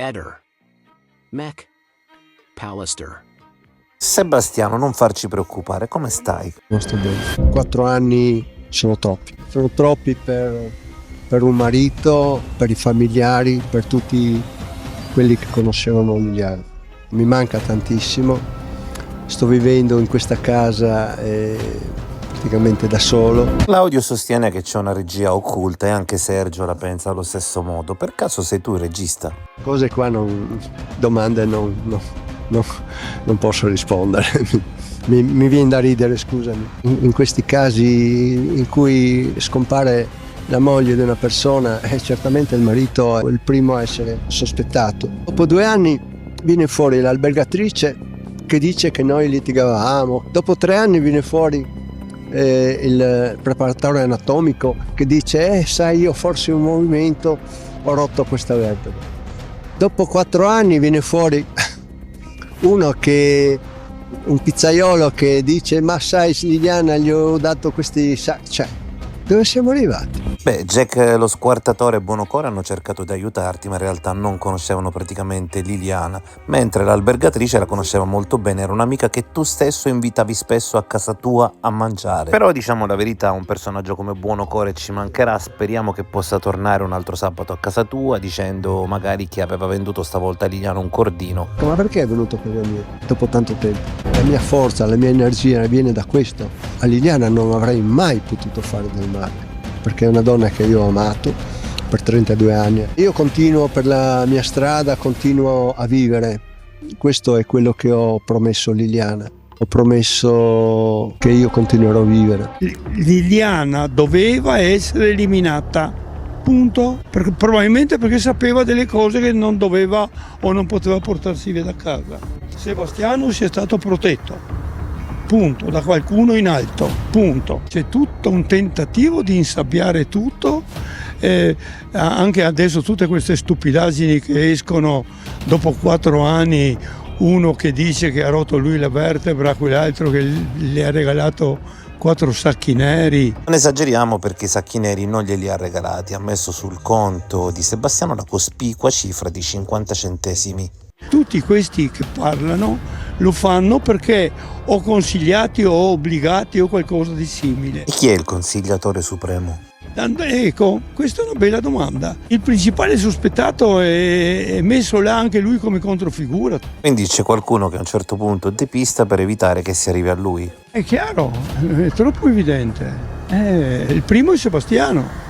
Eder. Mech. Pallister. Sebastiano, non farci preoccupare, come stai? Non sto bene. 4 anni sono troppi. Sono troppi per un marito, per i familiari, per tutti quelli che conoscevano Liliana. Mi manca tantissimo. Sto vivendo in questa casa praticamente da solo. Claudio sostiene che c'è una regia occulta e anche Sergio la pensa allo stesso modo. Per caso sei tu il regista? Cose qua domande non posso rispondere. Mi viene da ridere, scusami. In questi casi in cui scompare la moglie di una persona, certamente il marito è il primo a essere sospettato. Dopo 2 anni viene fuori l'albergatrice che dice che noi litigavamo. Dopo 3 anni viene fuori il preparatore anatomico che dice sai, io forse un movimento ho rotto questa vertebra. Dopo 4 anni viene fuori un pizzaiolo che dice ma sai Liliana gli ho dato questi cioè dove siamo arrivati? Beh, Jack lo squartatore e Buonocore hanno cercato di aiutarti, ma in realtà non conoscevano praticamente Liliana, mentre l'albergatrice la conosceva molto bene, era un'amica che tu stesso invitavi spesso a casa tua a mangiare. Però diciamo la verità, un personaggio come Buonocore ci mancherà, speriamo che possa tornare un altro sabato a casa tua dicendo magari che aveva venduto stavolta a Liliana un cordino. Ma perché è venuto a casa mia dopo tanto tempo? La mia forza, la mia energia viene da questo. A Liliana non avrei mai potuto fare del male, perché è una donna che io ho amato per 32 anni. Io continuo per la mia strada, continuo a vivere. Questo è quello che ho promesso a Liliana. Ho promesso che io continuerò a vivere. Liliana doveva essere eliminata, punto. Probabilmente perché sapeva delle cose che non doveva o non poteva portarsi via da casa. Sebastiano sia stato protetto. Punto, da qualcuno in alto, punto. C'è tutto un tentativo di insabbiare tutto, anche adesso tutte queste stupidaggini che escono dopo 4 anni, uno che dice che ha rotto lui la vertebra, quell'altro che le ha regalato 4 sacchi neri. Non esageriamo perché i sacchi neri non glieli ha regalati, ha messo sul conto di Sebastiano la cospicua cifra di 50 centesimi. Tutti questi che parlano lo fanno perché o consigliati o obbligati o qualcosa di simile. E chi è il consigliatore supremo? Ecco, questa è una bella domanda. Il principale sospettato è messo là anche lui come controfigura. Quindi c'è qualcuno che a un certo punto depista per evitare che si arrivi a lui. È chiaro, è troppo evidente. Il primo è Sebastiano.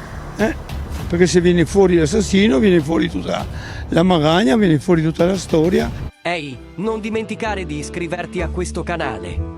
Perché se viene fuori l'assassino, viene fuori tutta la magagna, viene fuori tutta la storia. Ehi, non dimenticare di iscriverti a questo canale.